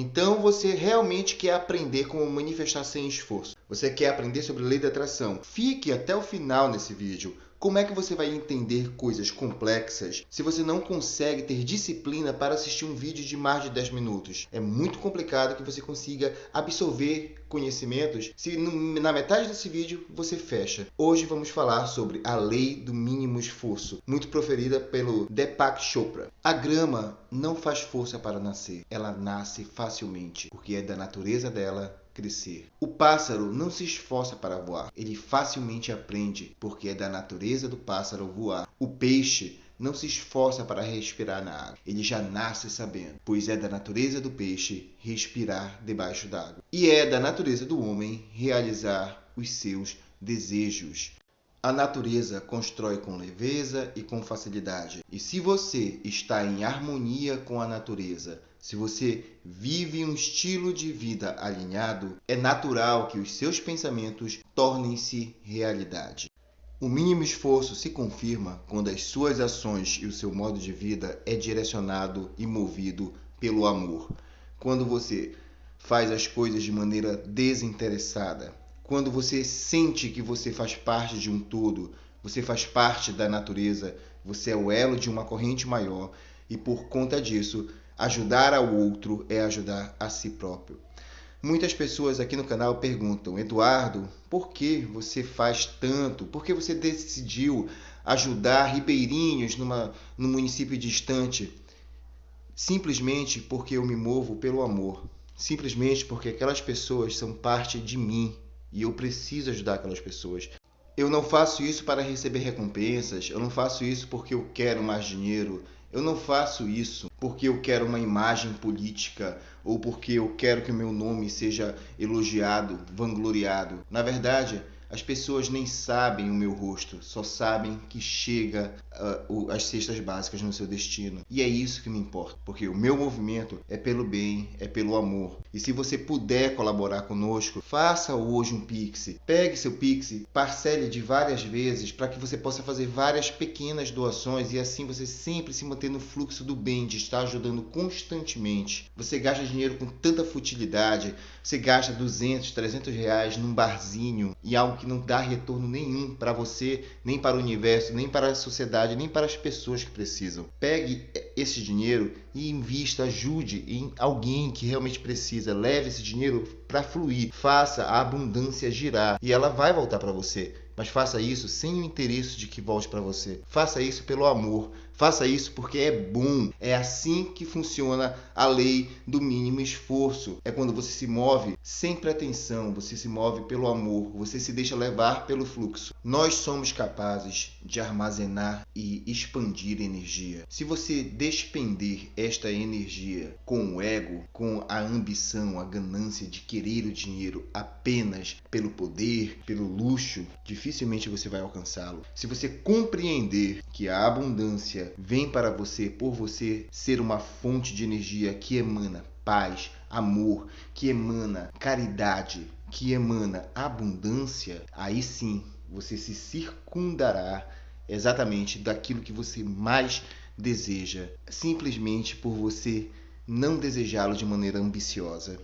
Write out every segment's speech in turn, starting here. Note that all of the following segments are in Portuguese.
Então você realmente quer aprender como manifestar sem esforço. Você quer aprender sobre a lei da atração. Fique até o final nesse vídeo. Como é que você vai entender coisas complexas se você não consegue ter disciplina para assistir um vídeo de mais de 10 minutos? É muito complicado que você consiga absorver conhecimentos se na metade desse vídeo você fecha. Hoje vamos falar sobre a lei do mínimo esforço, muito proferida pelo Deepak Chopra. A grama não faz força para nascer, ela nasce facilmente, porque é da natureza dela crescer. O pássaro não se esforça para voar, ele facilmente aprende, porque é da natureza do pássaro voar. O peixe não se esforça para respirar na água, ele já nasce sabendo, pois é da natureza do peixe respirar debaixo d'água. E é da natureza do homem realizar os seus desejos. A natureza constrói com leveza e com facilidade. E se você está em harmonia com a natureza, se você vive um estilo de vida alinhado, é natural que os seus pensamentos tornem-se realidade. O mínimo esforço se confirma quando as suas ações e o seu modo de vida é direcionado e movido pelo amor. Quando você faz as coisas de maneira desinteressada, quando você sente que você faz parte de um todo, você faz parte da natureza, você é o elo de uma corrente maior e por conta disso, ajudar ao outro é ajudar a si próprio. Muitas pessoas aqui no canal perguntam: Eduardo, por que você faz tanto? Por que você decidiu ajudar ribeirinhos num município distante? Simplesmente porque eu me movo pelo amor. Simplesmente porque aquelas pessoas são parte de mim e eu preciso ajudar aquelas pessoas. Eu não faço isso para receber recompensas, eu não faço isso porque eu quero mais dinheiro, eu não faço isso porque eu quero uma imagem política ou porque eu quero que o meu nome seja elogiado, vangloriado. Na verdade, as pessoas nem sabem o meu rosto, só sabem que chega as cestas básicas no seu destino. E é isso que me importa, porque o meu movimento é pelo bem, é pelo amor. E se você puder colaborar conosco, faça hoje um Pix. Pegue seu Pix, parcele de várias vezes para que você possa fazer várias pequenas doações e assim você sempre se manter no fluxo do bem, de estar ajudando constantemente. Você gasta dinheiro com tanta futilidade, você gasta 200, 300 reais num barzinho e algo que não dá retorno nenhum para você, nem para o universo, nem para a sociedade, nem para as pessoas que precisam. Pegue esse dinheiro e invista, ajude em alguém que realmente precisa. Leve esse dinheiro para fluir, faça a abundância girar e ela vai voltar para você. Mas faça isso sem o interesse de que volte para você. Faça isso pelo amor. Faça isso porque é bom. É assim que funciona a lei do mínimo esforço. É quando você se move sem pretensão, você se move pelo amor, você se deixa levar pelo fluxo. Nós somos capazes de armazenar e expandir energia. Se você despender esta energia com o ego, com a ambição, a ganância de querer o dinheiro apenas pelo poder, pelo luxo, dificilmente você vai alcançá-lo. Se você compreender que a abundância vem para você por você ser uma fonte de energia que emana paz, amor, que emana caridade, que emana abundância, aí sim você se circundará exatamente daquilo que você mais deseja, simplesmente por você não desejá-lo de maneira ambiciosa.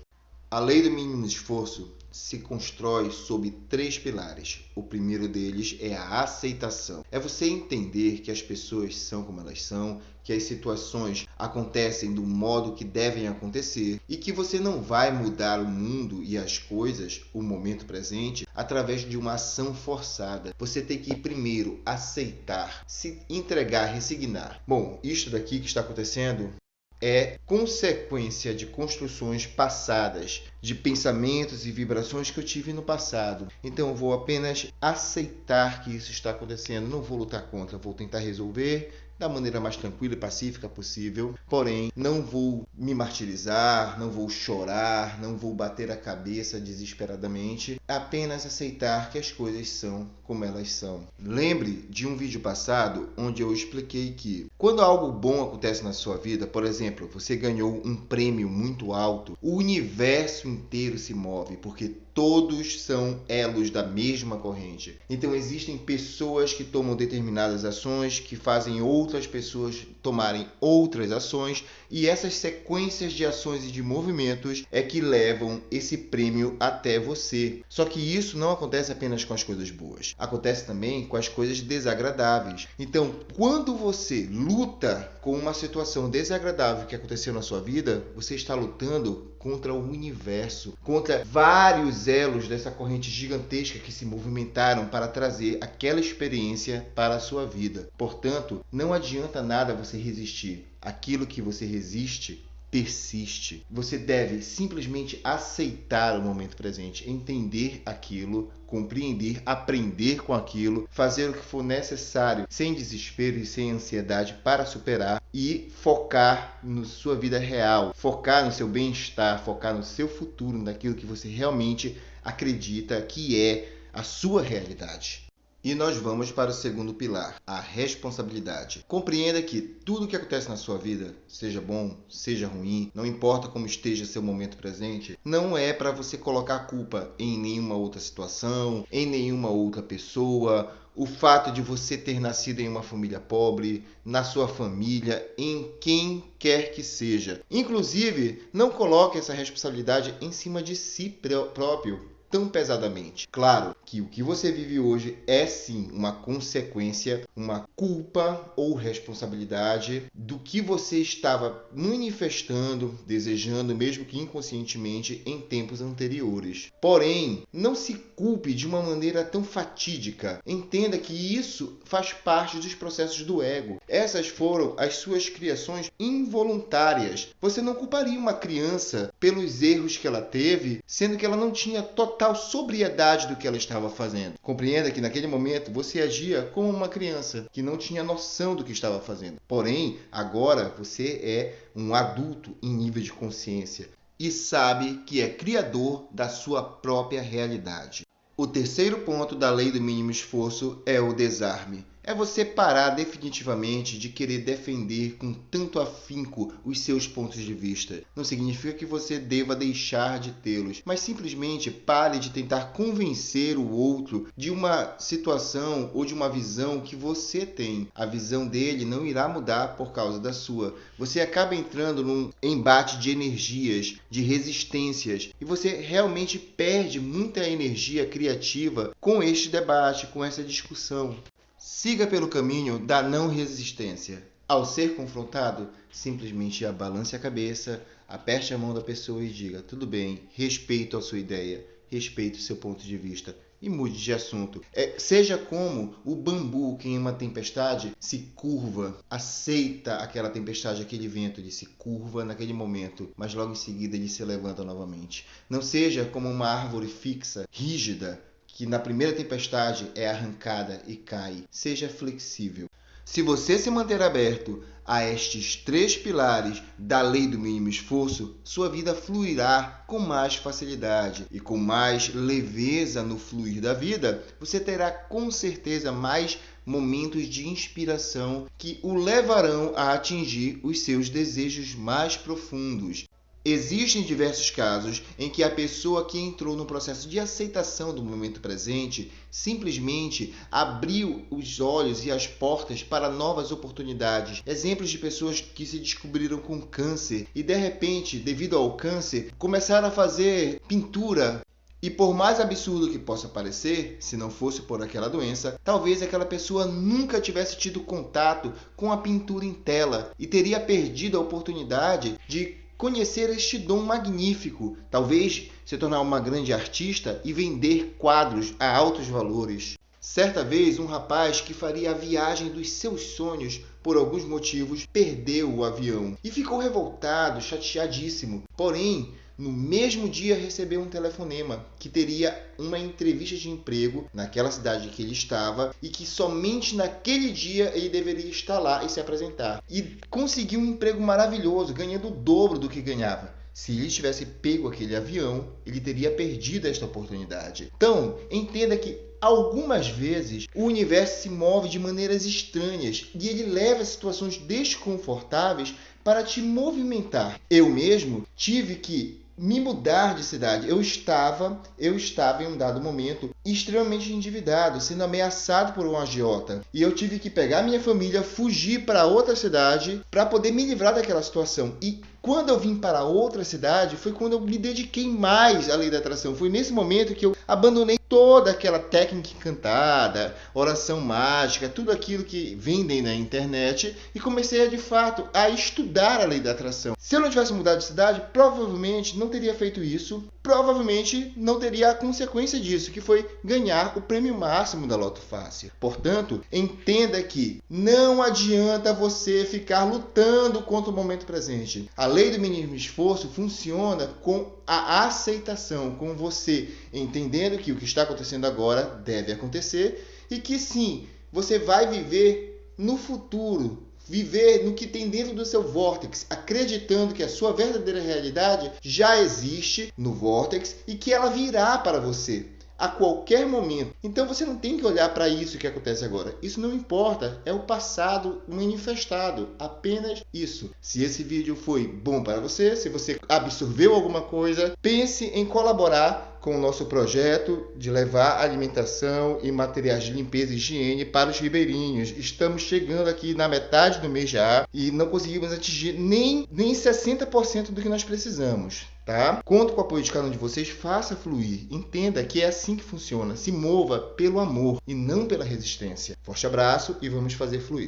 A lei do mínimo esforço se constrói sob 3 pilares. O primeiro deles é a aceitação. É você entender que as pessoas são como elas são, que as situações acontecem do modo que devem acontecer e que você não vai mudar o mundo e as coisas, o momento presente, através de uma ação forçada. Você tem que primeiro aceitar, se entregar, resignar. Bom, isto daqui que está acontecendo é consequência de construções passadas, de pensamentos e vibrações que eu tive no passado. Então eu vou apenas aceitar que isso está acontecendo, não vou lutar contra, vou tentar resolver da maneira mais tranquila e pacífica possível. Porém, não vou me martirizar, não vou chorar, não vou bater a cabeça desesperadamente. apenas aceitar que as coisas são como elas são. Lembre de um vídeo passado onde eu expliquei que quando algo bom acontece na sua vida, por exemplo, você ganhou um prêmio muito alto, o universo inteiro se move, porque todos são elos da mesma corrente. Então existem pessoas que tomam determinadas ações, que fazem outras pessoas tomarem outras ações, e essas sequências de ações e de movimentos é que levam esse prêmio até você. Só que isso não acontece apenas com as coisas boas, acontece também com as coisas desagradáveis. Então, quando você luta com uma situação desagradável que aconteceu na sua vida, você está lutando contra o universo, contra vários elos dessa corrente gigantesca que se movimentaram para trazer aquela experiência para a sua vida. Portanto, não adianta nada você resistir. Aquilo que você resiste persiste. Você deve simplesmente aceitar o momento presente, entender aquilo, compreender, aprender com aquilo, fazer o que for necessário, sem desespero e sem ansiedade para superar e focar na sua vida real, focar no seu bem-estar, focar no seu futuro, naquilo que você realmente acredita que é a sua realidade. E nós vamos para o segundo pilar, a responsabilidade. Compreenda que tudo que acontece na sua vida, seja bom, seja ruim, não importa como esteja seu momento presente, não é para você colocar a culpa em nenhuma outra situação, em nenhuma outra pessoa. O fato de você ter nascido em uma família pobre, na sua família, em quem quer que seja. Inclusive, não coloque essa responsabilidade em cima de si próprio tão pesadamente. Claro que o que você vive hoje é sim uma consequência, uma culpa ou responsabilidade do que você estava manifestando, desejando, mesmo que inconscientemente, em tempos anteriores. Porém, não se culpe de uma maneira tão fatídica. Entenda que isso faz parte dos processos do ego. Essas foram as suas criações involuntárias. Você não culparia uma criança pelos erros que ela teve, sendo que ela não tinha total sobriedade do que ela estava fazendo. Compreenda que naquele momento você agia como uma criança que não tinha noção do que estava fazendo. Porém, agora você é um adulto em nível de consciência e sabe que é criador da sua própria realidade. O terceiro ponto da lei do mínimo esforço é o desarme. É você parar definitivamente de querer defender com tanto afinco os seus pontos de vista. Não significa que você deva deixar de tê-los, mas simplesmente pare de tentar convencer o outro de uma situação ou de uma visão que você tem. A visão dele não irá mudar por causa da sua. Você acaba entrando num embate de energias, de resistências, e você realmente perde muita energia criativa com este debate, com essa discussão. Siga pelo caminho da não resistência. Ao ser confrontado, simplesmente abalance a cabeça, aperte a mão da pessoa e diga: tudo bem, respeito a sua ideia, respeito o seu ponto de vista e mude de assunto. Seja como o bambu que em uma tempestade se curva, aceita aquela tempestade, aquele vento, ele se curva naquele momento, mas logo em seguida ele se levanta novamente. Não seja como uma árvore fixa, rígida, que na primeira tempestade é arrancada e cai. Seja flexível. Se você se manter aberto a estes 3 pilares da lei do mínimo esforço, sua vida fluirá com mais facilidade e com mais leveza no fluir da vida. Você terá com certeza mais momentos de inspiração que o levarão a atingir os seus desejos mais profundos. Existem diversos casos em que a pessoa que entrou no processo de aceitação do momento presente simplesmente abriu os olhos e as portas para novas oportunidades. Exemplos de pessoas que se descobriram com câncer e, de repente, devido ao câncer, começaram a fazer pintura. E por mais absurdo que possa parecer, se não fosse por aquela doença, talvez aquela pessoa nunca tivesse tido contato com a pintura em tela e teria perdido a oportunidade de conhecer este dom magnífico, talvez se tornar uma grande artista e vender quadros a altos valores. Certa vez, um rapaz que faria a viagem dos seus sonhos, por alguns motivos, perdeu o avião e ficou revoltado, chateadíssimo. Porém, no mesmo dia recebeu um telefonema que teria uma entrevista de emprego naquela cidade que ele estava e que somente naquele dia ele deveria estar lá e se apresentar. E conseguiu um emprego maravilhoso, ganhando o dobro do que ganhava. Se ele tivesse pego aquele avião, ele teria perdido esta oportunidade. Então, entenda que algumas vezes o universo se move de maneiras estranhas e ele leva a situações desconfortáveis para te movimentar. Eu mesmo tive que me mudar de cidade. Eu estava em um dado momento extremamente endividado, sendo ameaçado por um agiota. E eu tive que pegar minha família, fugir para outra cidade para poder me livrar daquela situação. E quando eu vim para outra cidade, foi quando eu me dediquei mais à lei da atração. Foi nesse momento que eu abandonei toda aquela técnica encantada, oração mágica, tudo aquilo que vendem na internet e comecei de fato a estudar a lei da atração. Se eu não tivesse mudado de cidade, provavelmente não teria feito isso, provavelmente não teria a consequência disso, que foi ganhar o prêmio máximo da Loto Fácil. Portanto, entenda que não adianta você ficar lutando contra o momento presente. A lei do mínimo esforço funciona com a aceitação, com você entendendo que o que está acontecendo agora deve acontecer e que sim, você vai viver no futuro, viver no que tem dentro do seu vórtex, acreditando que a sua verdadeira realidade já existe no vórtex e que ela virá para você a qualquer momento. Então você não tem que olhar para isso que acontece agora. Isso não importa, é o passado manifestado, apenas isso. Se esse vídeo foi bom para você, se você absorveu alguma coisa, pense em colaborar com o nosso projeto de levar alimentação e materiais de limpeza e higiene para os ribeirinhos. Estamos chegando aqui na metade do mês já e não conseguimos atingir nem 60% do que nós precisamos. Tá? Conto com o apoio de cada um de vocês, faça fluir. Entenda que é assim que funciona. Se mova pelo amor e não pela resistência. Forte abraço e vamos fazer fluir.